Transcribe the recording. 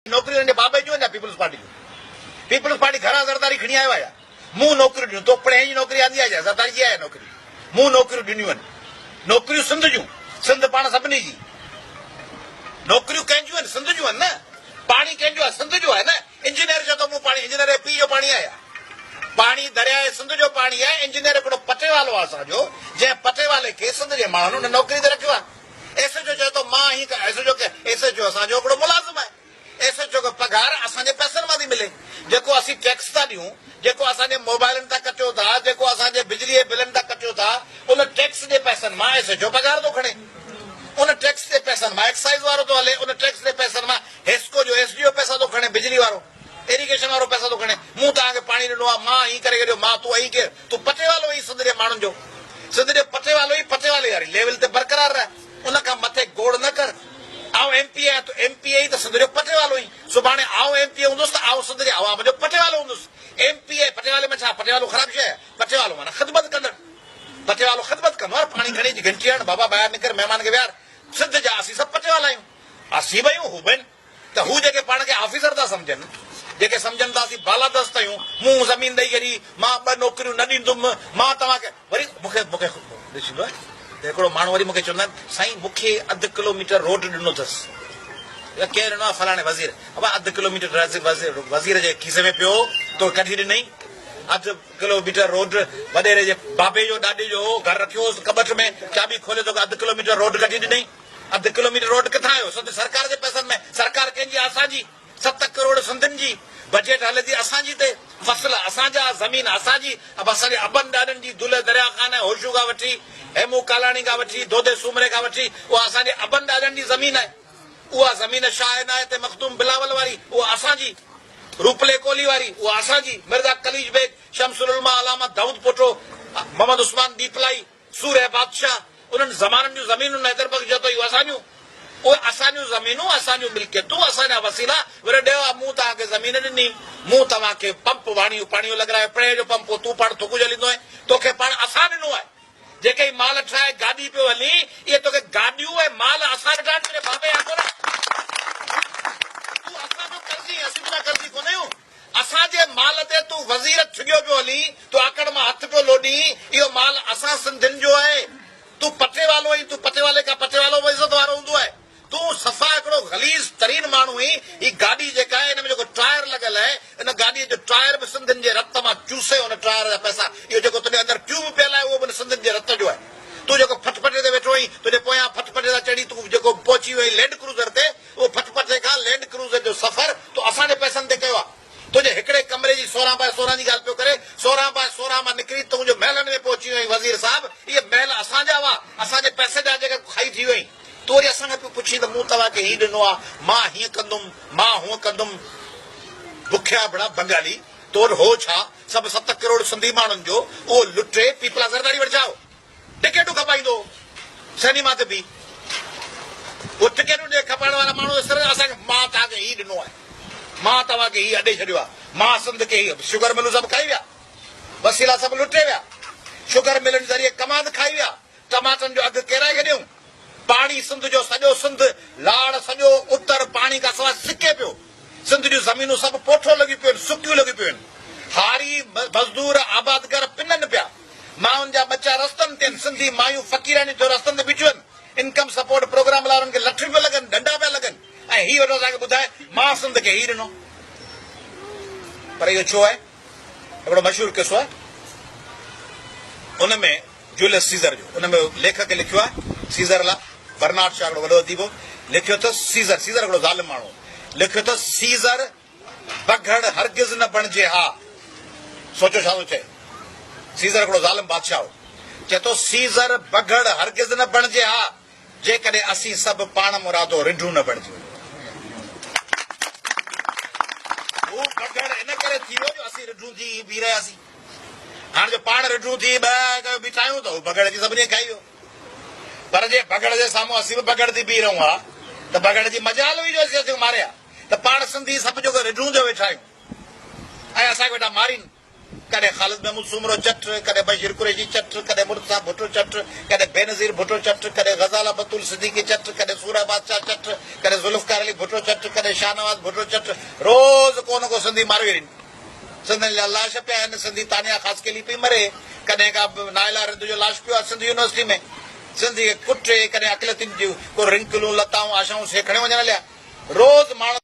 नौकरी बाबे जो पीपल्स पार्टी घरा ज़रदारी खणी आयो आहियां मूं नौकरी ॾिनो तो पढ़े जी नौकरी आंदी आहे ज़रदारी जी आहे नौकरी मूं नौकरियूं ॾिनियूं आहिनि नौकरियूं सिंध जूं सिंध पाण सभिनी जी नौकरियूं कंहिंजूं आहिनि सिंध जूं आहिनि न पाणी कंहिंजो आहे सिंध जो आहे न इंजीनियर चओ मूं पाणी इंजीनियर पीउ जो पाणी आहे पाणी दरिया सिंध जो पाणी आहे इंजीनियर हिकिड़ो पटे वालो आहे असांजो जंहिं पटे वाले खे सिंध जे माण्हुनि हुन नौकरी ते रखियो आहे एसएचओ चए थो मां ही एसएचओ असांजो हिकिड़ो मुलाज़िम आहे एसएचओ खे पगार असांजे पैसनि मां थी मिले जेको असीं टैक्स था ॾियूं जेको असांजे मोबाइलनि तां कटियो था जेको असांजे बिजली जे बिलनि तां कटियो था उन टैक्स जे पैसनि मां एसएचओ पगार थो खणे उन टैक्स जे पैसनि मां एक्साइज़ वारो थो हले उन टैक्स जे पैसनि मां हेस्को जो एसडीओ पैसा थो खणे बिजली वारो इरिगेशन वारो पैसा थो खणे मूं तव्हांखे पाणी ॾिनो आहे मां ही करे छॾियो मां तूं केरु तूं पटे वालो ई सिंध जे माण्हुनि जो सिंध जो पटे वाले वारी लेवल ते बरक़रार रह उन खां मथे गोड़ न कर आओ एमपी आहियां तो एमपी ई त सिंध जो पटे वालो ई सुभाणे आओ एमपी हूंदुसि त आओ सिंध जे आवाम जो पटे वालो हूंदुसि एमपी पटे वाले में छा पटे वालो ख़राब शइ आहे पटे वालो माना ख़िदमत कंदड़ पटे वालो ख़िदमत कंदो आहे पाणी खणी घंटी हण बाबा ॿाहिरि निकर महिमान खे विहार सिंध जा असीं सभु पटे वाला आहियूं असीं बि आहियूं हू बि आहिनि त हू जेके पाण खे ऑफिसर था सम्झनि जेके सम्झनि था असीं बालादस्त आहियूं मूं ज़मीन ॾेई छॾी मां 2 नौकरियूं न ॾींदुमि मां तव्हांखे वरी मूंखे ॾिसंदो आहे हिकिड़ो माण्हू वरी मूंखे चवंदा आहिनि साईं मूंखे 1/2 किलोमीटर रोड ॾिनो अथसि केरु ॾिनो आहे फलाणे वज़ीर अब 1/2 किलोमीटर वज़ीर जे खीसे में पियो तो कढी ॾिनई 1/2 किलोमीटर रोड वॾेरे जे बाबे जो ॾाॾे जो घर रखियो कबट में चाबी खोले तो 1/2 किलोमीटर रोड कढी ॾिनई 1/2 किलोमीटर रोड किथां आयो सरकार जे पैसनि में सरकार कंहिंजी असांजी 7 करोड़ सिंधियुनि जी बजट हले थी असांजी ते फसल असांजा ज़मीन असांजी अब असांजे अबनि ॾाॾनि जी दुल दरिया खान होशू खां वठी हेमू कालाणी खां वठी दोदे सूमरे खां वठी उहा असांजे अबनि ॾाॾनि जी ज़मीन आहे उहा ज़मीन शाह इनायत मखदूम बिलावल वारी उहा असांजी रूपले कोहली वारी उहा असांजी मिर्ज़ा कलीज बेग शमसुल उलमा अलामा दाऊद पोटो मोहम्मद उस्मान दीपलाई सूर्य बादशाह उन्हनि ज़माननि जूं ज़मीनुनि हैदराबाद जो इहो असांजूं उहे असांजूं ज़मीनूं असांजूं मिल्कियतूं असांजा वसीला वरी ॾियो मूं तव्हांखे ज़मीन ॾिनी मूं तव्हांखे पंप वाणियूं पाणियूं लॻारायो परे जो पंप तूं पाण थुक जलींदो आहे तोखे पाण असां ॾिनो आहे जेके माल ठाहे गाॾी पियो हली इहे तोखे गाॾियूं ऐं माल असां ठाहे तुंहिंजे बाबे जा कोन तूं असांजो कर्ज़ी असीं तुंहिंजा कर्ज़ी कोन आहियूं असांजे माल ते तूं वज़ीर ठुगियो पियो हली तूं आकड़ मां हथ पियो लोॾी इहो माल असां सिंधियुनि जो आहे तूं पटे वालो आहीं तूं पटे वाले खां पटे वालो इज़त वारो हूंदो आहे तूं सफ़ा हिकिड़ो ग़लीज़ तरीन माण्हू ही ही गाॾी जेका आहे हिन में जेको टायर लॻल आहे इन गाॾीअ जो टायर बि सिंधियुनि जे रत मां चूसे हुन टायर जा पैसा इहो जेको तुंहिंजे अंदरि ट्यूब पियल आहे उहो बि सिंधियुनि जे रत जो आहे तूं जेको फटफटे ते वेठो आहीं तुंहिंजे पोयां फटफटे तां चढ़ी तूं जेको पहुची वई लैंड क्रूज़र ते उहो फटफटे खां लैंड क्रूज़र जो सफ़र तूं असांजे पैसनि ते कयो आहे तुंहिंजे हिकिड़े कमरे जी 16x16 जी ॻाल्हि पियो करे 16x16 मां निकिरी तुंहिंजो महलनि में पहुची वई वज़ीर साहिब इहे महल असांजा हुआ असांजे पैसे जा जेके खाई थी वई तूं वरी असांखे पियो पुछी त मूं तव्हांखे हीउ ॾिनो आहे मां हीअं कंदुमि मां हूअं कंदुमि बुखिया बड़ा बंगाली तोर हो छा सभु 7 करोड़ सिंधी माण्हुनि जो उहो लुटे पीपला ज़रदारी वठिजाओ टिकेटूं खपाईंदो सिनेमा ते बि उहो टिकेटूं ॾे खपाइण वारा माण्हू असांखे मां तव्हांखे हीउ ॾिनो आहे मां तव्हांखे हीउ अॾे छॾियो आहे मां सिंध खे शुगर मिलूं सभु खाई विया वसीला सभु लुटे विया शुगर मिलनि ज़रिए कमाद खाई विया टमाटनि जो अघु किराए छॾियूं पाणी सिंध जो सॼो सिंध लाड़ सॼो उत्तर पाणी खां सवाइ सिके पियो सिंध जूं ज़मीनूं सभु पोठो लॻियूं पियूं आहिनि सुकियूं लॻियूं पियूं आहिनि हारी मज़दूर आबादगर पिननि पिया माण्हुनि जा बच्चा रस्तनि ते सिंधी मायूं फ़क़ीरानी जो रस्तनि ते बीठियूं आहिनि इनकम सपोर्ट प्रोग्राम वारनि खे लठियूं पिया लॻनि डंडा पिया लॻनि ऐं हीउ वॾो असांखे ॿुधाए मां सिंध खे हीउ ॾिनो पर इहो छो आहे हिकिड़ो मशहूरु किसो आहे उन में जूलियस सीज़र जो उन में लेखक लिखियो आहे सीज़र लाइ बर्नार्ड शॉ हिकिड़ो वॾो अदीबो लिखियो अथसि सीज़र हिकिड़ो ज़ालिम माण्हू लिखियो अथसि सीज़र बघड़ हरगिज़ न बणिजे हा सोचो छा थो चए सीज़र हिकिड़ो ज़ालिम बादशाह हो चए थो सीज़र बघड़ हरगिज़ न बणिजे हा जेकॾहिं असीं सभु पाण मुरादो रिढूं न बणिजे हू बघड़ इन करे थी वियो जो असीं रिढूं थी बीह रहियासीं हाणे जो पाण रिढूं थी ॿ बीठायूं त हू बघड़ जी सभिनी खाई वियो पर जे बघड़ जे साम्हूं असीं बि बघड़ थी बीह रहूं हा त बघड़ जी मजाल हुई जो असीं मारिया त पाण सिंधी सभु जेको रिढूं जो वेठा आहियूं ऐं असांखे वेठा मारीनि कॾहिं ख़ालिद महमूद सुमरो चट, कॾहिं बशीर कुरैशी चट, कॾहिं मुर्तज़ा भुट्टो चट, कॾहिं बेनज़ीर भुट्टो चट, कॾहिं ग़ज़ाला बतूल सिद्दीकी चट, कॾहिं सूरा बादशाह चट, कॾहिं ज़ुल्फ़कार अली भुट्टो चट, कॾहिं शाहनवाज़ भुट्टो चट। रोज़ को न को सिंधी मारे वेठिन। सिंधियुनि जा लाश पिया आहिनि, सिंधी तानिया ख़ासि केली पई मरे, कॾहिं का नाइला रिंद जो लाश पियो आहे सिंध यूनिवर्सिटी में, सिंधी कुटे, कॾहिं अक़िलतियुनि जूं को रिंकलूं लताऊं आशाऊं सेखणे वञण लाइ। रोज़ माण्हू